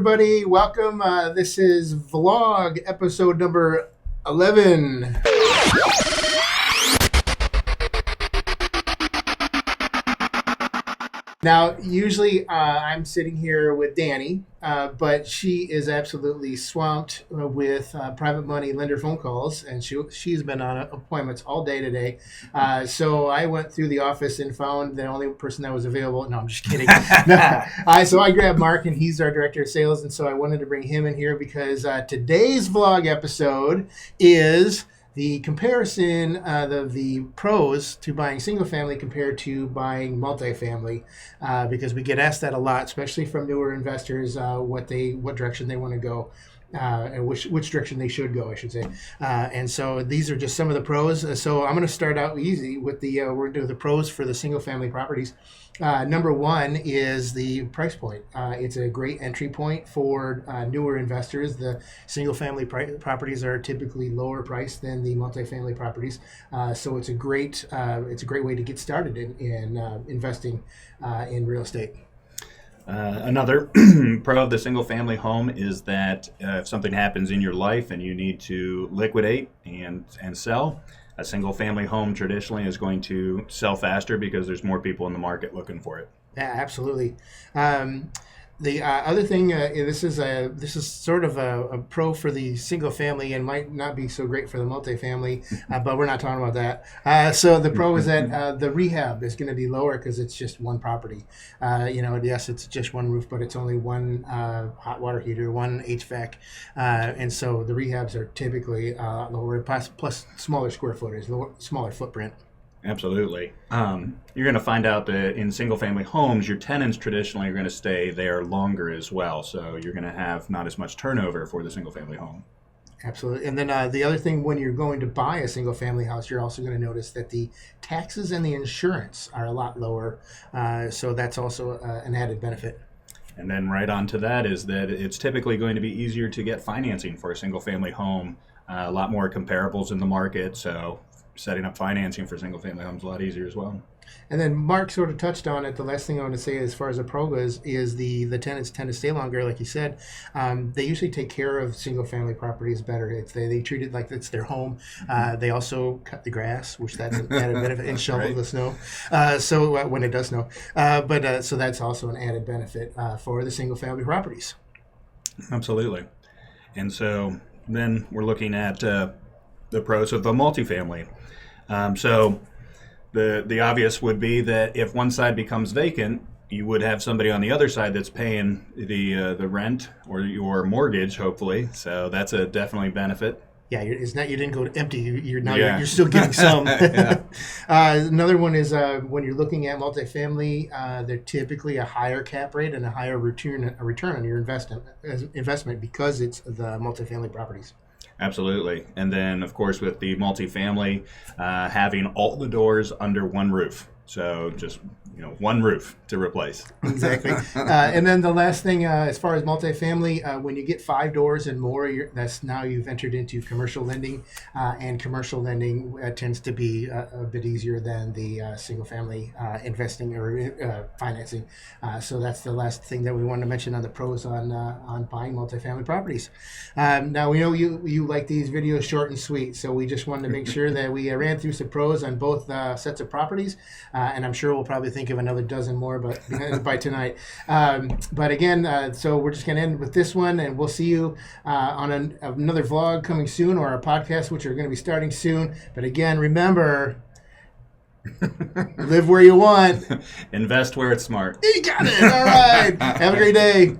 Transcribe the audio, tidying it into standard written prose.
everybody. Welcome. This is vlog episode number 11. Now, usually I'm sitting here with Danny, but she is absolutely swamped with private money lender phone calls, and she's been on appointments all day today. So I went through the office and found the only person that was available. No, I'm just kidding. So I grabbed Mark, and he's our director of sales, and so I wanted to bring him in here because today's vlog episode is the comparison of the pros to buying single family compared to buying multifamily, because we get asked that a lot, especially from newer investors, what direction they want to go. And which direction they should go, I should say. And so these are just some of the pros. So I'm going to start out easy with we're going to do the pros for the single family properties. Number one is the price point. It's a great entry point for newer investors. The single family properties are typically lower priced than the multifamily properties. So it's a great way to get started in investing in real estate. Another pro of the single family home is that if something happens in your life and you need to liquidate and sell, a single family home traditionally is going to sell faster because there's more people in the market looking for it. Yeah, absolutely. The other thing, this is sort of a pro for the single family and might not be so great for the multifamily, but we're not talking about that. So the pro is that the rehab is going to be lower because it's just one property. Yes, it's just one roof, but it's only one hot water heater, one HVAC, and so the rehabs are typically lower, plus smaller square footage, smaller footprint. Absolutely. You're going to find out that in single-family homes, your tenants traditionally are going to stay there longer as well. So you're going to have not as much turnover for the single-family home. Absolutely. And then the other thing, when you're going to buy a single-family house, you're also going to notice that the taxes and the insurance are a lot lower. So that's also an added benefit. And then right on to that is that it's typically going to be easier to get financing for a single-family home. A lot more comparables in the market, so setting up financing for single-family homes a lot easier as well. And then Mark sort of touched on it. The last thing I want to say as far as a pro goes is the tenants tend to stay longer, like you said. They usually take care of single-family properties better. They treat it like it's their home. They also cut the grass, which that's an added benefit, and shovel the snow. So when it does snow. So that's also an added benefit for the single-family properties. Absolutely. And so then we're looking at the pros of the multifamily. So the obvious would be that if one side becomes vacant, you would have somebody on the other side that's paying the rent or your mortgage, hopefully. So that's a definitely benefit. Yeah, it's not you didn't go empty. You're still getting some. Another one is when you're looking at multifamily, they're typically a higher cap rate and a higher return on your investment because it's the multifamily properties. Absolutely. And then, of course, with the multifamily, having all the doors under one roof. So just, one roof to replace. Exactly. And then the last thing, as far as multifamily, when you get 5 doors and more, that's now you've entered into commercial lending, and commercial lending tends to be a bit easier than the single-family investing or financing. So that's the last thing that we wanted to mention on the pros on buying multifamily properties. Now, we know you like these videos short and sweet, so we just wanted to make sure that we ran through some pros on both sets of properties, and I'm sure we'll probably think of another dozen more by tonight. But again, so we're just going to end with this one, and we'll see you on another vlog coming soon, or a podcast, which are going to be starting soon. But again, remember, live where you want. Invest where it's smart. You got it. All right. Have a great day.